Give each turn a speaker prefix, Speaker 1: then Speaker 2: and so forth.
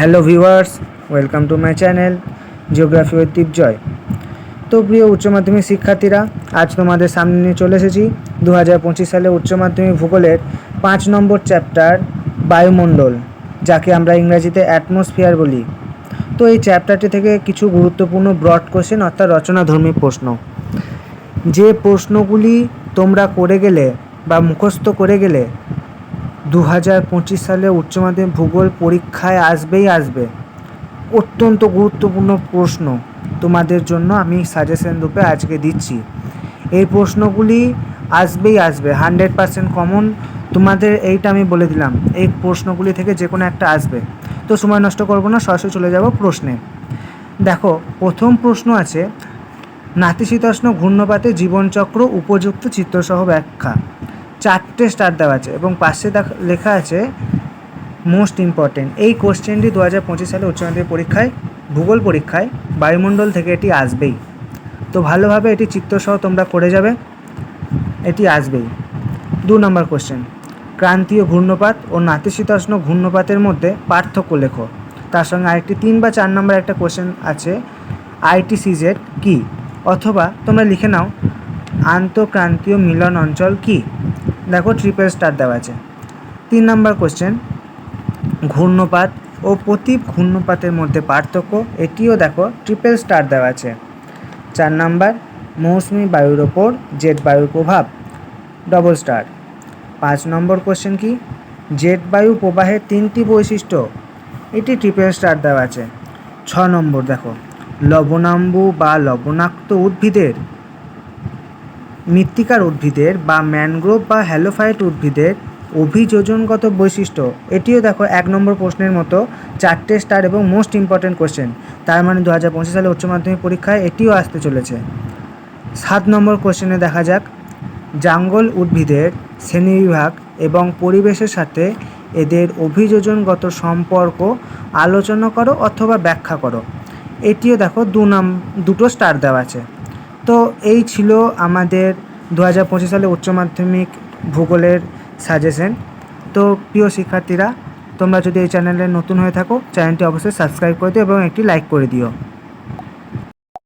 Speaker 1: Hello viewers, welcome to my channel geography with Dipjoy. তো প্রিয় উচ্চ মাধ্যমিক শিক্ষার্থীরা, আজ তোমাদের সামনে নিয়ে চলে এসেছি 2025 সালে উচ্চ মাধ্যমিক ভূগোলের 5 নম্বর চ্যাপ্টার বায়ুমণ্ডল, যাকে আমরা ইংরেজিতে অ্যাটমসফিয়ার বলি। তো এই চ্যাপ্টারটি থেকে কিছু গুরুত্বপূর্ণ ব্রড কোশ্চেন অর্থাৎ রচনাধর্মী প্রশ্ন, যে প্রশ্নগুলি তোমরা করে গেলে বা মুখস্থ করে গেলে 2025 সালে উচ্চ মাধ্যমিক ভূগোল পরীক্ষায় আসবে। অত্যন্ত গুরুত্বপূর্ণ প্রশ্ন তোমাদের জন্য আমি সাজেশন রূপে আজকে দিচ্ছি। এই প্রশ্নগুলি আসবে 100% কমন। তোমাদের এইটা আমি বলে দিলাম, এই প্রশ্নগুলি থেকে যে কোনো একটা আসবে। তো সময় নষ্ট করব না, সরাসরি চলে যাব প্রশ্নে। দেখো, প্রথম প্রশ্ন আছে, নাতিশীতোষ্ণ ঘূর্ণপাতে জীবনচক্র উপযুক্ত চিত্রসহ ব্যাখ্যা। 4টে স্টার দেওয়া আছে এবং পাশে লেখা আছে মোস্ট ইম্পর্টেন্ট। এই কোশ্চেনটি 2025 সালে উচ্চ মাধ্যমিক পরীক্ষায়, ভূগোল পরীক্ষায় বায়ুমণ্ডল থেকে এটি আসবেই। তো ভালোভাবে এটি চিত্রসহ তোমরা করে যাবে, এটি আসবেই। 2 নম্বর কোশ্চেন, ক্রান্তীয় ঘূর্ণপাত ও নাতিশীতোষ্ণ ঘূর্ণপাতের মধ্যে পার্থক্য লেখো। তার সঙ্গে আরেকটি 3 বা 4 নম্বর একটা কোশ্চেন আছে, ITCZ কি, অথবা তোমরা লিখে নাও আন্তঃক্রান্তীয় মিলন অঞ্চল কি। দেখো, ট্রিপল স্টার দেওয়া আছে। 3 নম্বর কোশ্চেন, ঘূর্ণপাত ও প্রতীপ ঘূর্ণপাতের মধ্যে পার্থক্য, এটিও দেখো ট্রিপল স্টার দেওয়া আছে। 4 নম্বর, মৌসুমি বায়ুর ওপর জেট বায়ুর প্রভাব, ডবল স্টার। 5 নম্বর কোশ্চেন কি, জেট বায়ু প্রবাহের 3টি বৈশিষ্ট্য, এটি ট্রিপল স্টার দেওয়া আছে। 6 নম্বর, দেখো লবণাম্বু বা লবণাক্ত উদ্ভিদের, মৃত্তিকার উদ্ভিদের বা ম্যানগ্রোভ বা হ্যালোফাইট উদ্ভিদের অভিযোজনগত বৈশিষ্ট্য, এটিও দেখো 1 নম্বর প্রশ্নের মতো 4টে স্টার এবং মোস্ট ইম্পর্টেন্ট কোশ্চেন। তার মানে 2025 সালে উচ্চ মাধ্যমিক পরীক্ষায় এটিও আসতে চলেছে। 7 নম্বর কোশ্চেনে দেখা যাক, জঙ্গল উদ্ভিদের শ্রেণীবিভাগ এবং পরিবেশের সাথে এদের অভিযোজনগত সম্পর্ক আলোচনা করো অথবা ব্যাখ্যা করো। এটিও দেখো 2টো স্টার দেওয়া আছে। তো এই ছিল আমাদের 2025 সালে উচ্চ মাধ্যমিক ভূগোলের সাজেশন। তো প্রিয় শিক্ষার্থীরা, তোমরা যদি এই চ্যানেলে নতুন হয়ে থাকো, চ্যানেলটি অবশ্যই সাবস্ক্রাইব করে দিও এবং একটি লাইক করে দিও।